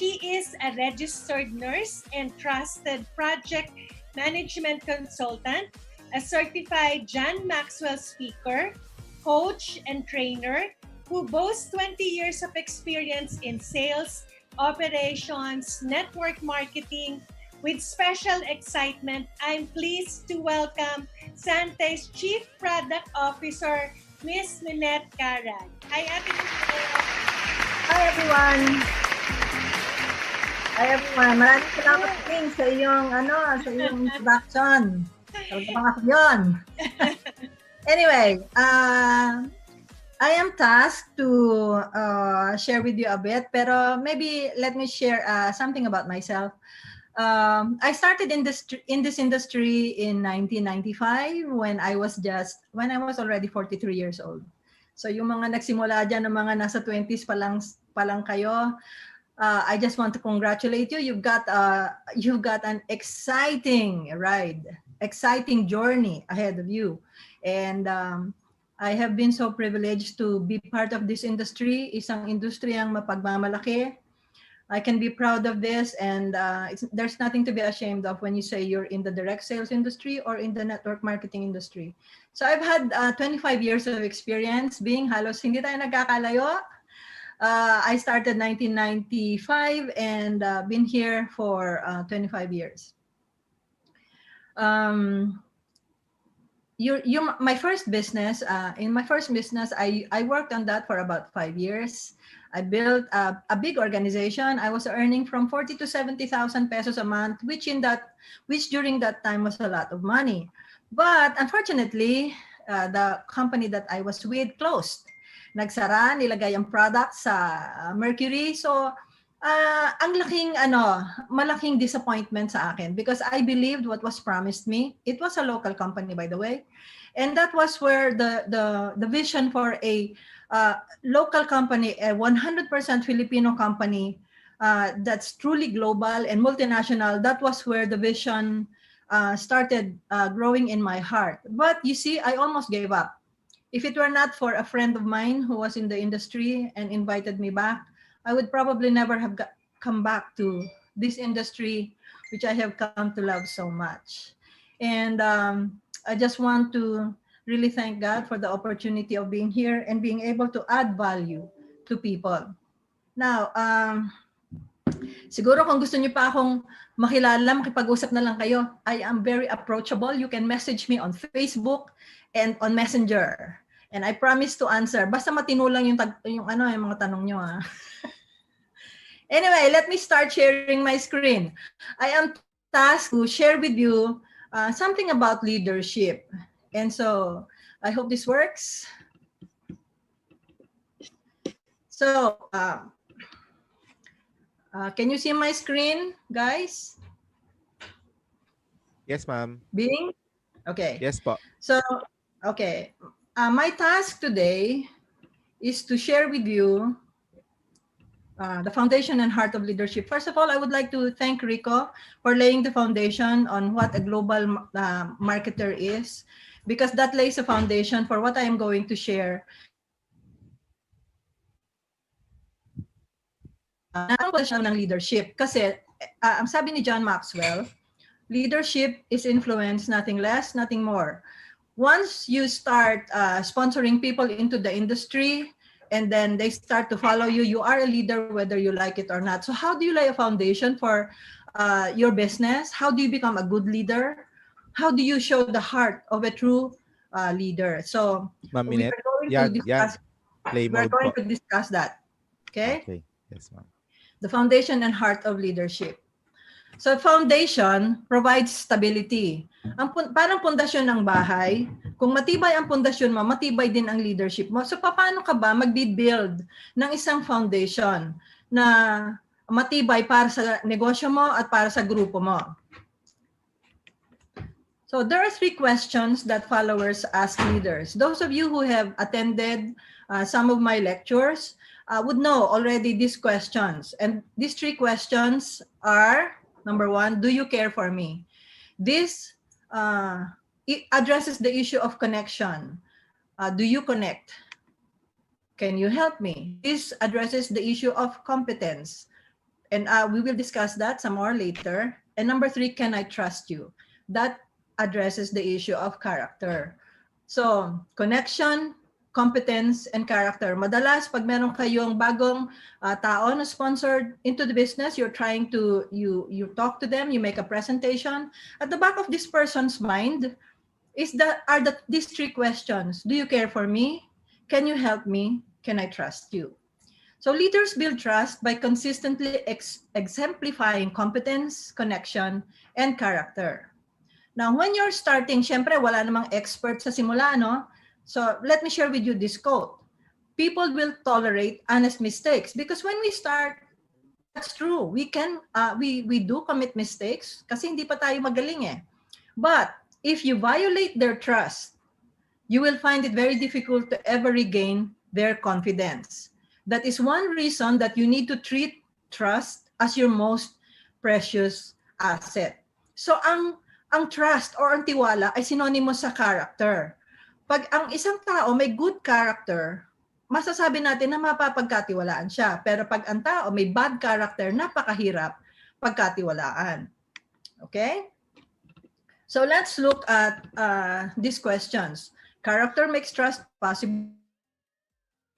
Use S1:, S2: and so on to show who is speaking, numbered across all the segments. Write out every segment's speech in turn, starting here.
S1: She is a registered nurse and trusted project management consultant, a certified John Maxwell speaker, coach, and trainer who boasts 20 years of experience in sales, operations, network marketing. With special excitement, I'm pleased to welcome Sante's Chief Product Officer, Miss Minette Carag. Hi, Ate Minette.
S2: Hi, everyone. Hi, everyone. Maraming salamat din sa iyong, sa iyong introduction. Talaga pa ako yun. Anyway, I am tasked to share with you a bit, pero maybe let me share something about myself. I started in this industry in 1995 when I was already 43 years old. So yung mga nagsimula dyan ng mga nasa 20s pa lang kayo, I just want to congratulate you. You've got an exciting ride, exciting journey ahead of you, and I have been so privileged to be part of this industry. Isang industriyang mapagmamalaki. I can be proud of this, and there's nothing to be ashamed of when you say you're in the direct sales industry or in the network marketing industry. So I've had 25 years of experience being halos hindi tayo nagkakalayo. I started 1995 and been here for 25 years. My first business, in my first business, I worked on that for about 5 years. I built a big organization. I was earning from 40 to 70,000 pesos a month, which during that time was a lot of money. But unfortunately, the company that I was with closed. Nagsara, nilagay ang product sa Mercury. So, malaking disappointment sa akin because I believed what was promised me. It was a local company, by the way. And that was where the vision for a local company, a 100% Filipino company that's truly global and multinational, that was where the vision started growing in my heart. But you see, I almost gave up. If it were not for a friend of mine who was in the industry and invited me back, I would probably never have come back to this industry, which I have come to love so much. And I just want to really thank God for the opportunity of being here and being able to add value to people. Now, siguro kung gusto niyo pa akong makilala, makipag-usap na lang kayo, I am very approachable. You can message me on Facebook and on Messenger. And I promise to answer. Basta matino lang yung mga tanong nyo. Anyway, let me start sharing my screen. I am tasked to share with you something about leadership. And so I hope this works. So can you see my screen, guys?
S3: Yes, ma'am.
S2: Bing? Okay.
S3: Yes, po.
S2: So, okay. My task today is to share with you the foundation and heart of leadership. First of all, I would like to thank Rico for laying the foundation on what a global marketer is, because that lays a foundation for what I am going to share. Ng leadership. Kasi, ang sabi ni John Maxwell, leadership is influence, nothing less, nothing more. Once you start sponsoring people into the industry, and then they start to follow you, you are a leader whether you like it or not. So how do you lay a foundation for your business? How do you become a good leader? How do you show the heart of a true leader? So
S3: Minette,
S2: we're going to discuss that. Okay?
S3: Okay. Yes, ma'am.
S2: The foundation and heart of leadership. So foundation provides stability. Parang pundasyon ng bahay, kung matibay ang pundasyon mo, matibay din ang leadership mo. So paano ka ba magbi-build ng isang foundation na matibay para sa negosyo mo at para sa grupo mo? So there are 3 questions that followers ask leaders. Those of you who have attended some of my lectures would know already these questions. And these 3 questions are, number 1, do you care for me? This it addresses the issue of connection. Do you connect? Can you help me? This addresses the issue of competence. And we will discuss that some more later. And number 3, can I trust you? That addresses the issue of character. So, connection, competence, and character. Madalas, pag meron kayong bagong tao na sponsored into the business, you're trying to, you talk to them, you make a presentation. At the back of this person's mind these 3 questions. Do you care for me? Can you help me? Can I trust you? So leaders build trust by consistently exemplifying competence, connection, and character. Now, when you're starting, syempre, wala namang expert sa simula, no? So let me share with you this quote. People will tolerate honest mistakes because when we start, that's true. We do commit mistakes kasi hindi pa tayo magaling eh. But if you violate their trust, you will find it very difficult to ever regain their confidence. That is one reason that you need to treat trust as your most precious asset. So ang trust or ang tiwala ay synonymous sa character. Pag ang isang tao may good character, masasabi natin na mapapagkatiwalaan siya. Pero pag ang tao may bad character, napakahirap pagkatiwalaan. Okay? So let's look at these questions. Character makes trust possible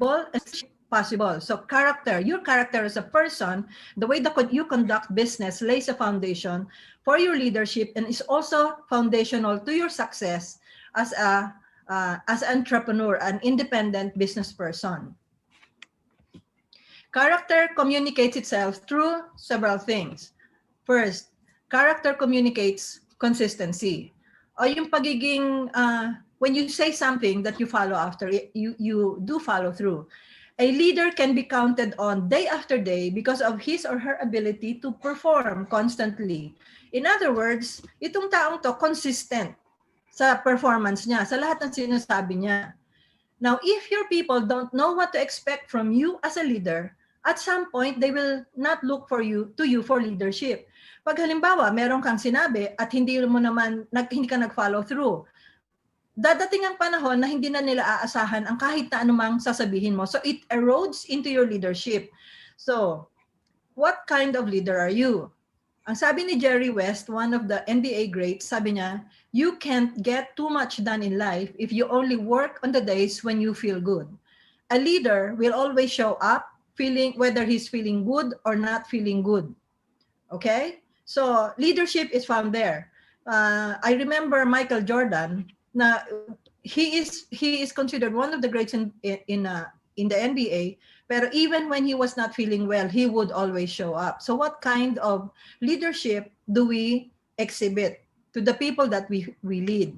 S2: and possible. So character, your character as a person, the way that you conduct business lays a foundation for your leadership and is also foundational to your success as an entrepreneur, an independent business person. Character communicates itself through several things. First, character communicates consistency. O yung pagiging, when you say something that you follow after, you do follow through. A leader can be counted on day after day because of his or her ability to perform constantly. In other words, itong taong to consistent sa performance niya, sa lahat ng sinasabi niya. Now, if your people don't know what to expect from you as a leader, at some point, they will not look to you for leadership. Pag halimbawa, meron kang sinabi at hindi ka nag-follow through, dadating ang panahon na hindi na nila aasahan ang kahit na anumang sasabihin mo. So it erodes into your leadership. So, what kind of leader are you? Ang sabi ni Jerry West, one of the NBA greats, sabi niya, you can't get too much done in life if you only work on the days when you feel good. A leader will always show up whether he's feeling good or not feeling good. Okay? So, leadership is found there. I remember Michael Jordan, na he is considered one of the greats in the NBA, pero even when he was not feeling well, he would always show up. So what kind of leadership do we exhibit to the people that we lead?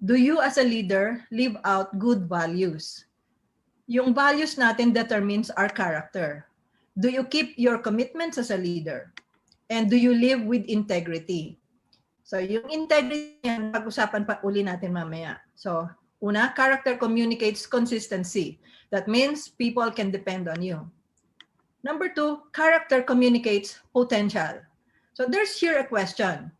S2: Do you as a leader live out good values? Yung values natin determines our character. Do you keep your commitments as a leader? And do you live with integrity? So yung integrity yan, pag-usapan pa uli natin mamaya. So una, character communicates consistency. That means people can depend on you. Number 2, character communicates potential. So there's here a question.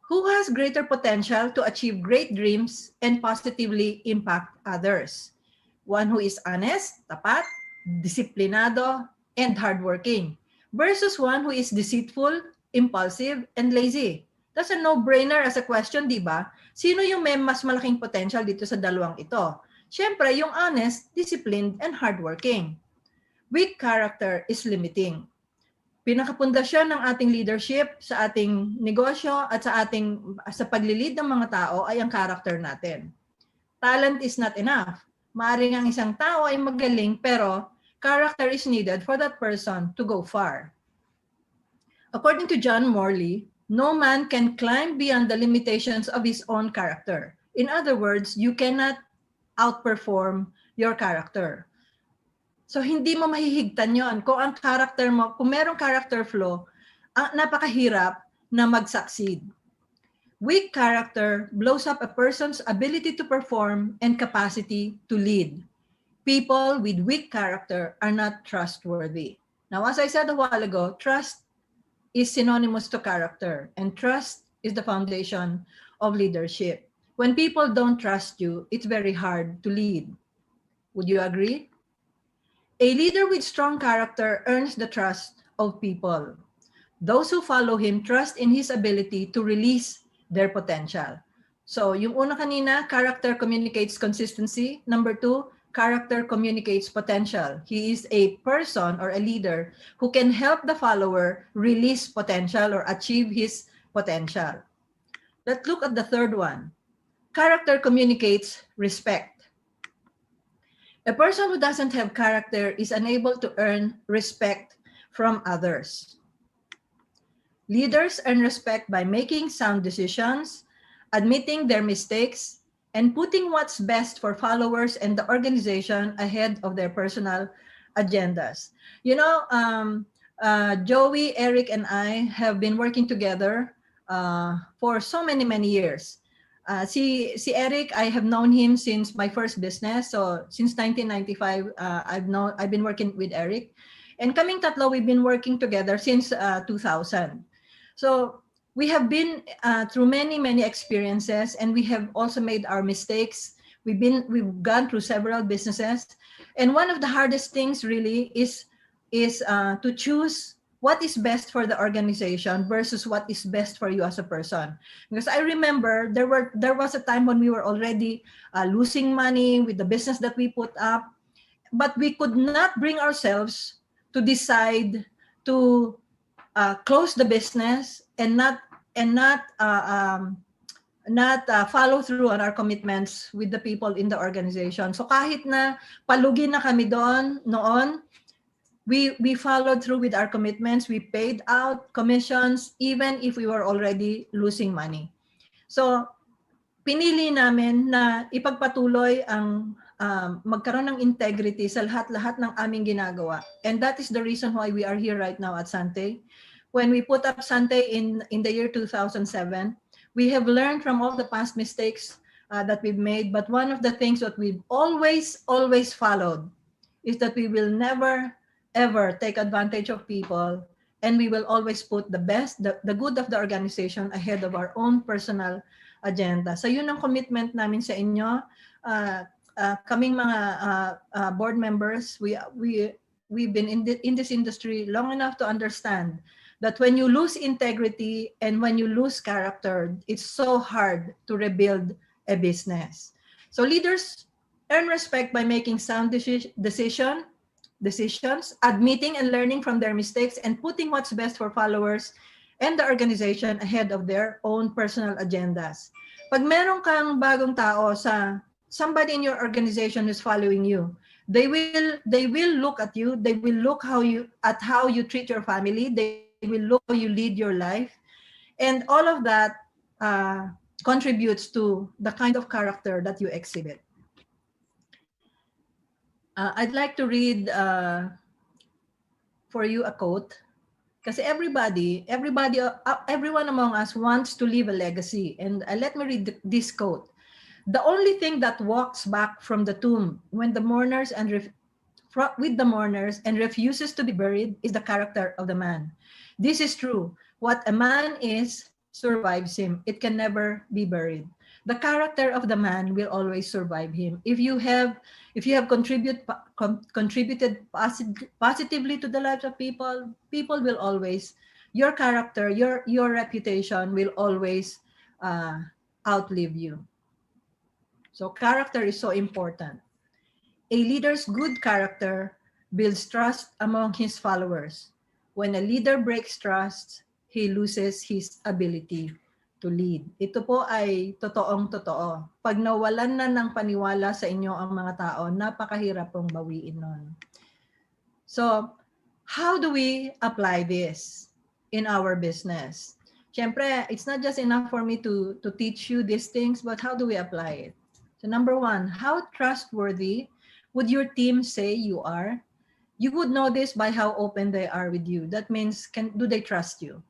S2: Who has greater potential to achieve great dreams and positively impact others? One who is honest, tapat, disiplinado, and hardworking versus one who is deceitful, impulsive, and lazy. That's a no-brainer as a question, di ba? Sino yung may mas malaking potential dito sa dalawang ito? Siyempre, yung honest, disciplined, and hardworking. Weak character is limiting. Pinakapundasyon ng ating leadership sa ating negosyo at sa paglilid ng mga tao ay ang character natin. Talent is not enough. Maaring ang isang tao ay magaling pero character is needed for that person to go far. According to John Morley, no man can climb beyond the limitations of his own character. In other words, you cannot outperform your character. So hindi mo mahihigtan yon. Kung ang character mo, kung merong character flaw, napakahirap na mag-succeed. Weak character blows up a person's ability to perform and capacity to lead. People with weak character are not trustworthy. Now, as I said a while ago, trust is synonymous to character, and trust is the foundation of leadership. When people don't trust you, it's very hard to lead. Would you agree? A leader with strong character earns the trust of people. Those who follow him trust in his ability to release their potential. So yung una kanina, character communicates consistency. Number two, character communicates potential. He is a person or a leader who can help the follower release potential or achieve his potential. Let's look at the third one. Character communicates respect. A person who doesn't have character is unable to earn respect from others. Leaders earn respect by making sound decisions, admitting their mistakes, and putting what's best for followers and the organization ahead of their personal agendas. You know, Joey, Eric, and I have been working together for so many, many years. Si Eric, I have known him since my first business. So since 1995, I've been working with Eric. And kaming tatlo, we've been working together since 2000. So we have been through many, many experiences, and we have also made our mistakes. We've gone through several businesses, and one of the hardest things really is to choose what is best for the organization versus what is best for you as a person. Because I remember there was a time when we were already losing money with the business that we put up, but we could not bring ourselves to decide to close the business and not follow through on our commitments with the people in the organization. So kahit na palugi na kami doon noon, we followed through with our commitments. We paid out commissions even if we were already losing money. So pinili namin na ipagpatuloy ang magkaroon ng integrity sa lahat-lahat ng aming ginagawa. And that is the reason why we are here right now at Sante. When we put up Sante in the year 2007, we have learned from all the past mistakes that we've made. But one of the things that we've always followed is that we will never, ever take advantage of people, and we will always put the best, the good of the organization ahead of our own personal agenda. So yun ang commitment namin sa inyo. Kaming mga board members, we've been in this industry long enough to understand that when you lose integrity and when you lose character, it's so hard to rebuild a business. So leaders earn respect by making sound decisions, admitting and learning from their mistakes, and putting what's best for followers and the organization ahead of their own personal agendas. Pag meron kang bagong tao somebody in your organization who's following you, they will look at you, they will look how you treat your family, they will look how you lead your life, and all of that contributes to the kind of character that you exhibit. I'd like to read for you a quote. Kasi everyone among us wants to leave a legacy. And let me read this quote. The only thing that walks back from the tomb with the mourners and refuses to be buried is the character of the man. This is true. What a man is survives him. It can never be buried. The character of the man will always survive him. If you have contributed positively to the lives of people will always, your character, your reputation will always outlive you. So character is so important. A leader's good character builds trust among his followers. When a leader breaks trust, he loses his ability to lead. Ito po ay totoong-totoo. Pag nawalan na ng paniwala sa inyo ang mga tao, napakahirap pong bawiin nun. So, how do we apply this in our business? Siyempre, it's not just enough for me to teach you these things, but how do we apply it? So number one, how trustworthy would your team say you are? You would know this by how open they are with you. That means, do they trust you?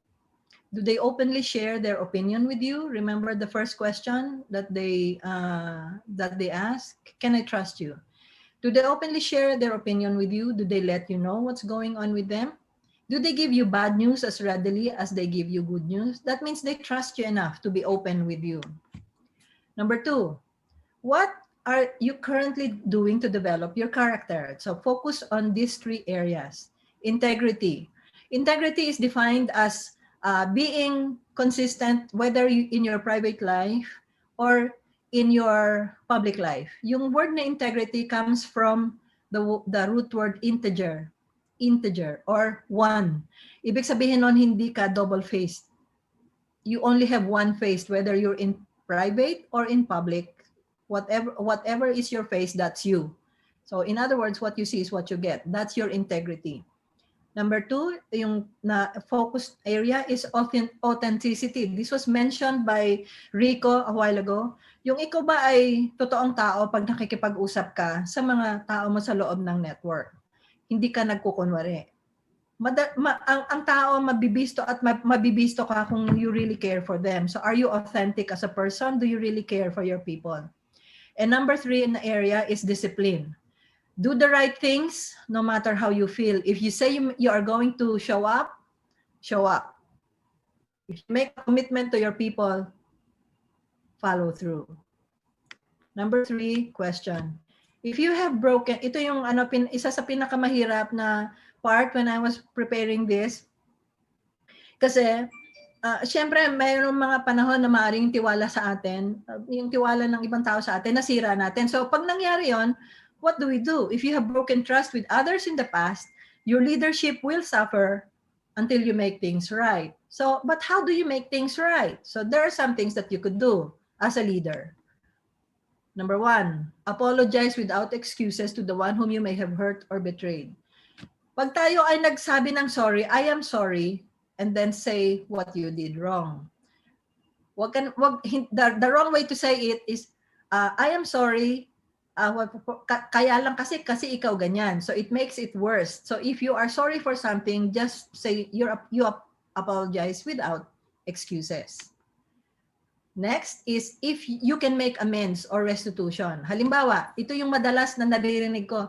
S2: Do they openly share their opinion with you? Remember the first question that they ask? Can I trust you? Do they openly share their opinion with you? Do they let you know what's going on with them? Do they give you bad news as readily as they give you good news? That means they trust you enough to be open with you. Number two, what are you currently doing to develop your character? So focus on these three areas. Integrity. Integrity is defined as being consistent whether in your private life or in your public life. Yung word na integrity comes from the root word integer or one. Ibig sabihin nun, hindi ka double-faced. You only have one face, whether you're in private or in public. Whatever is your face, that's you. So in other words, what you see is what you get. That's your integrity. Number two, yung na focus area is authenticity. This was mentioned by Rico a while ago. Yung ikaw ba ay totoong tao pag nakikipag-usap ka sa mga tao mo sa loob ng network? Hindi ka nagkukunwari. Ang tao mabibisto at mabibisto ka kung you really care for them. So are you authentic as a person? Do you really care for your people? And number three in the area is discipline. Do the right things no matter how you feel. If you say you are going to show up, show up. If you make a commitment to your people, follow through. Number three, question. If you have broken, ito yung isa sa pinakamahirap na part when I was preparing this. Kasi, syempre, mayroong mga panahon na maaaring tiwala sa atin, yung tiwala ng ibang tao sa atin, nasira natin. So, pag nangyari yon, what do we do? If you have broken trust with others in the past, your leadership will suffer until you make things right. So, but how do you make things right? So, there are some things that you could do as a leader. Number one, apologize without excuses to the one whom you may have hurt or betrayed. Pag tayo ay nagsabi ng sorry, I am sorry, and then say what you did wrong. The wrong way to say it is, I am sorry, kaya lang kasi ikaw ganyan. So it makes it worse. So if you are sorry for something, just say you apologize without excuses. Next is if you can make amends or restitution. Halimbawa, ito yung madalas na naririnig ko.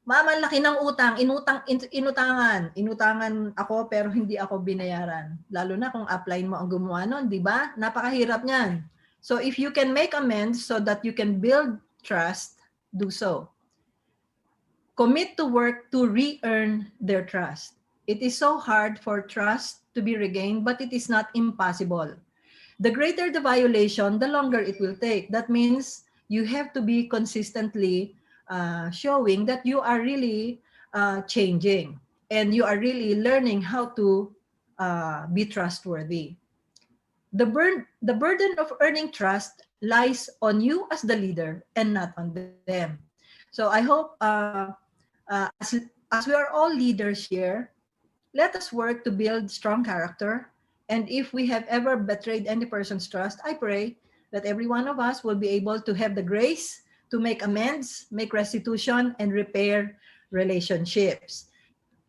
S2: Mama, laki ng utang, inutangan ako pero hindi ako binayaran. Lalo na kung upline mo ang gumawa nun, di ba? Napakahirap niyan. So if you can make amends so that you can build trust, do so. Commit to work to re-earn their trust. It is so hard for trust to be regained, but it is not impossible. The greater the violation, the longer it will take. That means you have to be consistently showing that you are really changing and you are really learning how to be trustworthy. The burden of earning trust lies on you as the leader and not on them. So I hope as we are all leaders here, let us work to build strong character. And if we have ever betrayed any person's trust, I pray that every one of us will be able to have the grace to make amends, make restitution, and repair relationships.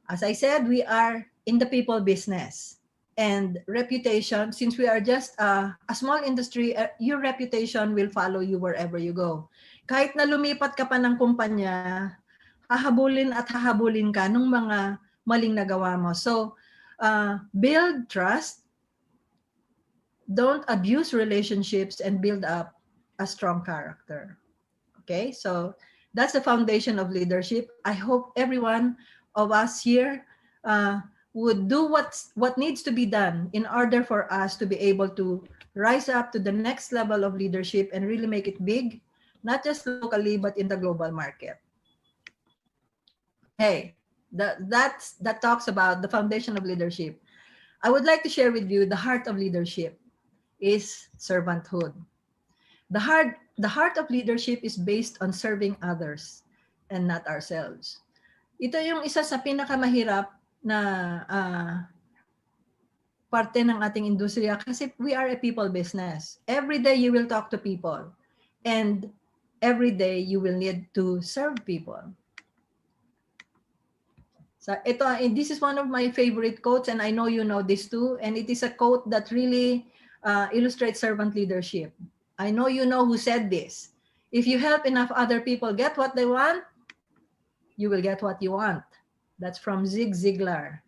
S2: As I said, we are in the people business. And reputation, since we are just a small industry, your reputation will follow you wherever you go. Kahit na lumipat ka pa ng kumpanya, hahabulin at hahabulin ka ng mga maling nagawa mo. So, build trust, don't abuse relationships, and build up a strong character. Okay, so that's the foundation of leadership. I hope everyone of us here would do what needs to be done in order for us to be able to rise up to the next level of leadership and really make it big, not just locally, but in the global market. Okay, that talks about the foundation of leadership. I would like to share with you the heart of leadership is servanthood. The heart of leadership is based on serving others and not ourselves. Ito yung isa sa pinakamahirap na parte ng ating industriya kasi we are a people business. Every day you will talk to people and every day you will need to serve people. So this is one of my favorite quotes, and I know you know this too, and it is a quote that really illustrates servant leadership. I know you know who said this. If you help enough other people get what they want, you will get what you want. That's from Zig Ziglar.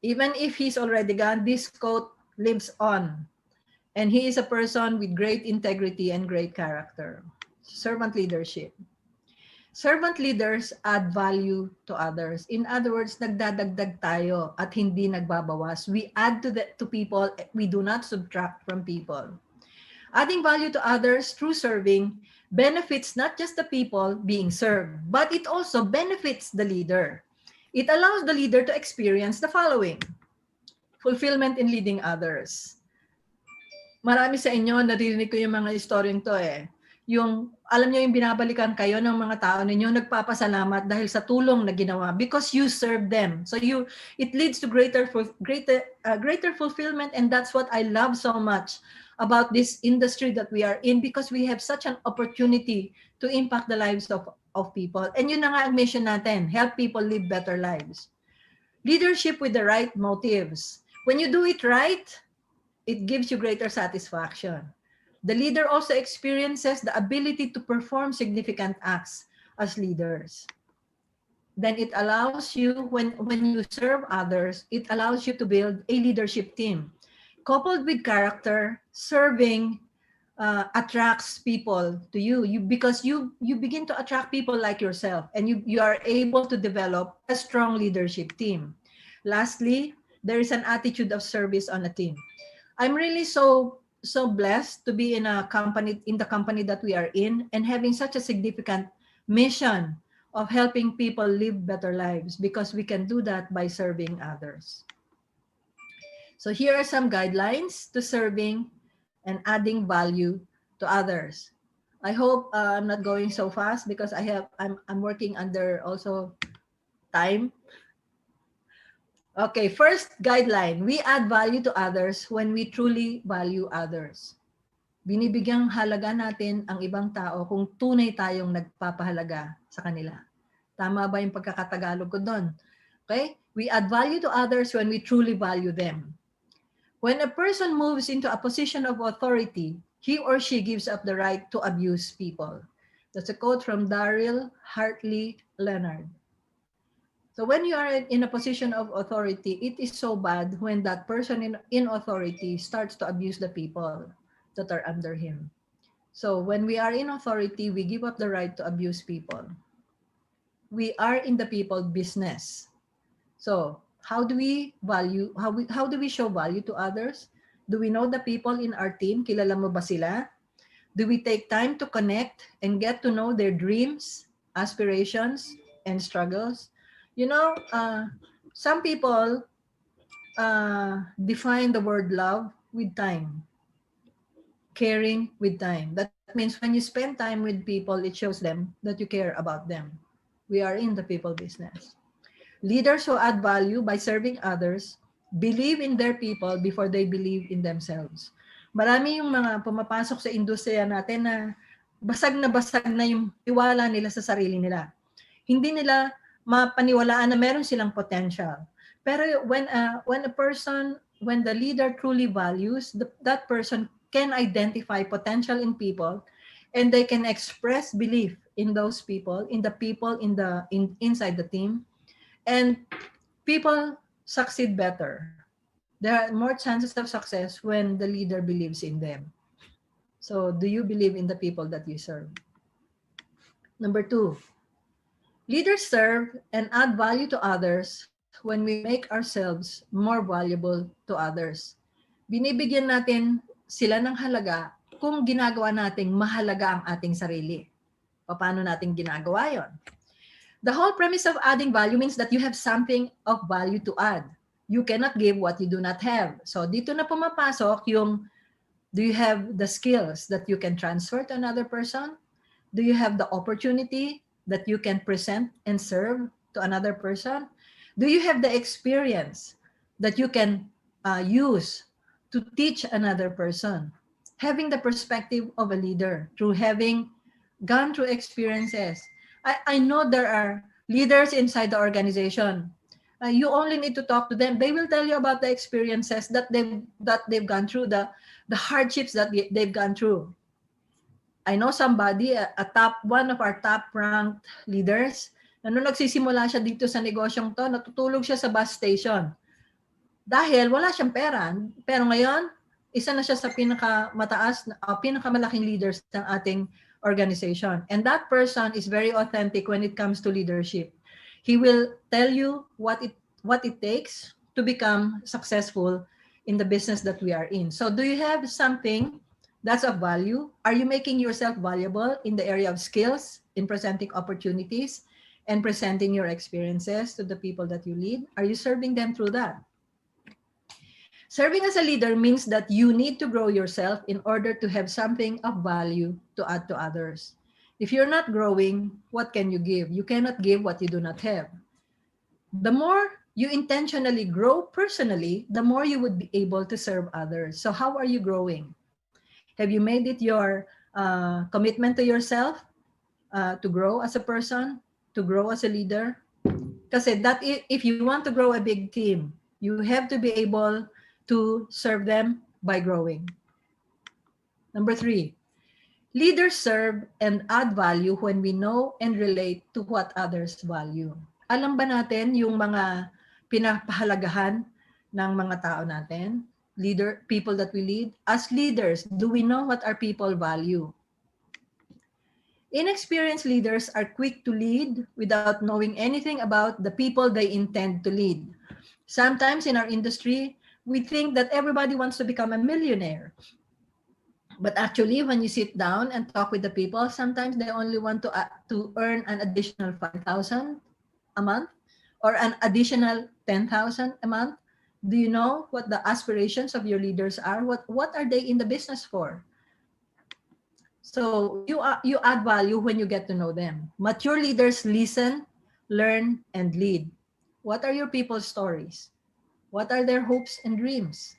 S2: Even if he's already gone, this quote lives on. And he is a person with great integrity and great character. Servant leadership. Servant leaders add value to others. In other words, nagdadagdag tayo at hindi nagbabawas. We add to people, we do not subtract from people. Adding value to others through serving benefits not just the people being served, but it also benefits the leader. It allows the leader to experience the following: fulfillment in leading others. Marami sa inyo, narinig ko yung mga istoryong to eh. Yung, alam nyo yung binabalikan kayo ng mga tao ninyo, nagpapasalamat dahil sa tulong na ginawa because you serve them. So it leads to greater fulfillment, and that's what I love so much about this industry that we are in, because we have such an opportunity to impact the lives of people. And yun na nga ang mission natin, help people live better lives. Leadership with the right motives. When you do it right, it gives you greater satisfaction. The leader also experiences the ability to perform significant acts as leaders. Then it allows you, when you serve others, it allows you to build a leadership team. Coupled with character, serving attracts people to you, because you begin to attract people like yourself, and you are able to develop a strong leadership team. Lastly, there is an attitude of service on a team. I'm really so blessed to be in the company that we are in, and having such a significant mission of helping people live better lives, because we can do that by serving others. So here are some guidelines to serving and adding value to others. I hope I'm not going so fast, because I'm working under also time. Okay, first guideline, we add value to others when we truly value others. Binibigyang halaga natin ang ibang tao kung tunay tayong nagpapahalaga sa kanila. Tama ba yung pagkakatagalog ko doon? Okay? We add value to others when we truly value them. When a person moves into a position of authority, he or she gives up the right to abuse people. That's a quote from Daryl Hartley Leonard. So when you are in a position of authority, it is so bad when that person in authority starts to abuse the people that are under him. So when we are in authority, we give up the right to abuse people. We are in the people business. So how do we show value to others? Do we know the people in our team? Kilala mo ba sila? Do we take time to connect and get to know their dreams, aspirations, and struggles? You know, some people define the word love with time, caring with time. That means when you spend time with people, it shows them that you care about them. We are in the people business. Leaders who add value by serving others believe in their people before they believe in themselves. Marami yung mga pumapasok sa industriya natin na basag na yung tiwala nila sa sarili nila. Hindi nila mapaniwalaan na meron silang potential. Pero when the leader truly values, that person can identify potential in people, and they can express belief in those people, in the people inside the team, and people succeed better. There are more chances of success when the leader believes in them. So do you believe in the people that you serve? Number 2, leaders serve and add value to others when we make ourselves more valuable to others. Binibigyan natin sila ng halaga kung ginagawa nating mahalaga ang ating sarili. Paano natin ginagawa yon? The whole premise of adding value means that you have something of value to add. You cannot give what you do not have. So dito na pumapasok yung, do you have the skills that you can transfer to another person? Do you have the opportunity that you can present and serve to another person? Do you have the experience that you can use to teach another person? Having the perspective of a leader through having gone through experiences. I know there are leaders inside the organization. You only need to talk to them. They will tell you about the experiences that they've gone through, the hardships that they've gone through. I know somebody, one of our top-ranked leaders, na nung nagsisimula siya dito sa negosyong to, natutulog siya sa bus station. Dahil wala siyang pera. Pero ngayon, isa na siya sa pinakamalaking leaders ng ating organization. And that person is very authentic when it comes to leadership. He will tell you what it takes to become successful in the business that we are in. So do you have something that's of value? Are you making yourself valuable in the area of skills, in presenting opportunities, and presenting your experiences to the people that you lead? Are you serving them through that? Serving as a leader means that you need to grow yourself in order to have something of value to add to others. If you're not growing, what can you give? You cannot give what you do not have. The more you intentionally grow personally, the more you would be able to serve others. So how are you growing? Have you made it your commitment to yourself to grow as a person, to grow as a leader? Kasi that if you want to grow a big team, you have to be able to serve them by growing. Number 3, leaders serve and add value when we know and relate to what others value. Alam ba natin yung mga pinapahalagahan ng mga tao natin? People that we lead? As leaders, do we know what our people value? Inexperienced leaders are quick to lead without knowing anything about the people they intend to lead. Sometimes in our industry, we think that everybody wants to become a millionaire. But actually, when you sit down and talk with the people, sometimes they only want to earn an additional 5,000 a month or an additional 10,000 a month. Do you know what the aspirations of your leaders are? What are they in the business for? So you add value when you get to know them. Mature leaders listen, learn, and lead. What are your people's stories? What are their hopes and dreams?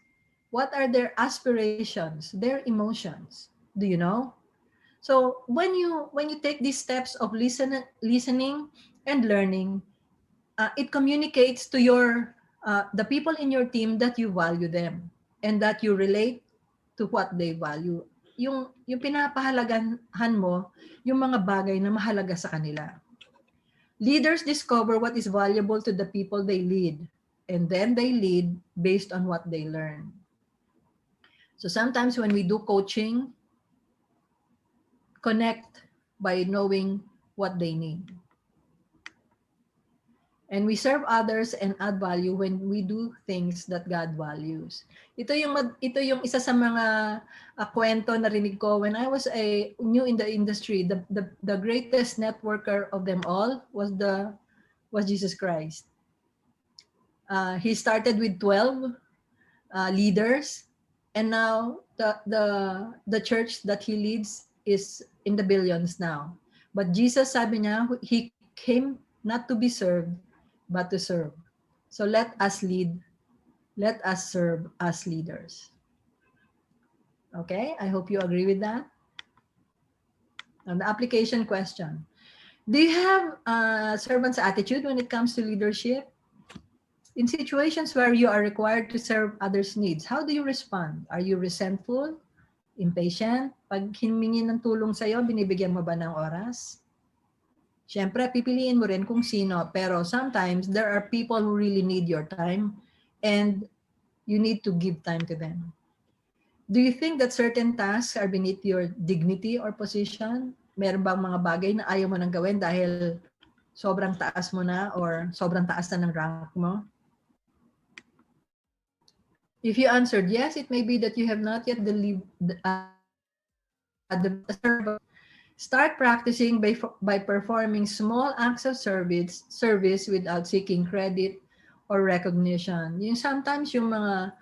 S2: What are their aspirations, their emotions? Do you know? So when you take these steps of listening and learning, it communicates to the people in your team that you value them and that you relate to what they value. Yung pinapahalagahan mo yung mga bagay na mahalaga sa kanila. Leaders discover what is valuable to the people they lead, and then they lead based on what they learn. So sometimes when we do coaching, connect by knowing what they need. And we serve others and add value when we do things that God values. Ito yung isa sa mga kwento na rinig ko when I was new in the industry. The greatest networker of them all was Jesus Christ. He started with 12 leaders, and now the church that he leads is in the billions now. But Jesus, sabi niya, he came not to be served, but to serve. So let us lead. Let us serve as leaders. Okay, I hope you agree with that. Now, the application question. Do you have a servant's attitude when it comes to leadership? In situations where you are required to serve others' needs, how do you respond? Are you resentful? Impatient? Pag hiningi ng tulong sa'yo, binibigyan mo ba ng oras? Siyempre, pipiliin mo rin kung sino. Pero sometimes, there are people who really need your time and you need to give time to them. Do you think that certain tasks are beneath your dignity or position? Meron bang mga bagay na ayaw mo nang gawin dahil sobrang taas mo na or sobrang taas na ng rank mo? If you answered yes, it may be that you have not yet start practicing by performing small acts of service without seeking credit or recognition. Yung sometimes yung mga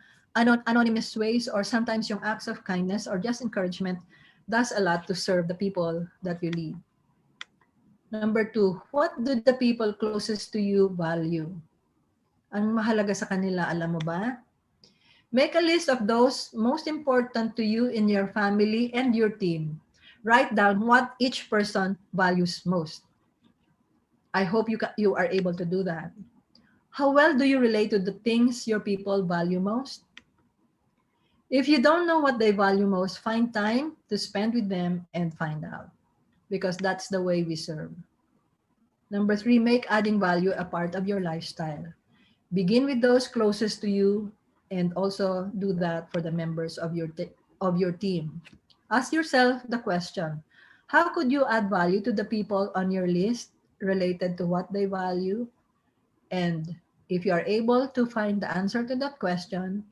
S2: anonymous ways or sometimes yung acts of kindness or just encouragement does a lot to serve the people that you lead. Number 2, what do the people closest to you value? Ang mahalaga sa kanila, alam mo ba? Make a list of those most important to you in your family and your team. Write down what each person values most. I hope you are able to do that. How well do you relate to the things your people value most? If you don't know what they value most, find time to spend with them and find out. Because that's the way we serve. Number 3, make adding value a part of your lifestyle. Begin with those closest to you and also do that for the members of your team. Ask yourself the question, How could you add value to the people on your list related to what they value? And if you are able to find the answer to that question,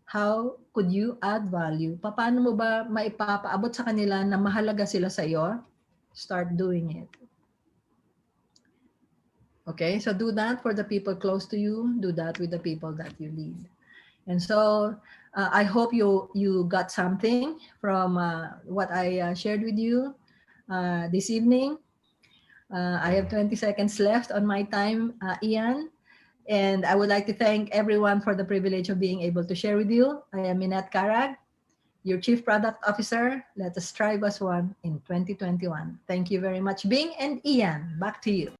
S2: how could you add value? Paano mo ba maipapaabot sa kanila na mahalaga sila sa iyo? Start doing it. Okay, so do that for the people close to you. Do that with the people that you lead. And so I hope you got something from what I shared with you this evening. I have 20 seconds left on my time, Ian. And I would like to thank everyone for the privilege of being able to share with you. I am Minette Carag, your Chief Product Officer. Let us strive as one in 2021. Thank you very much, Bing and Ian. Back to you.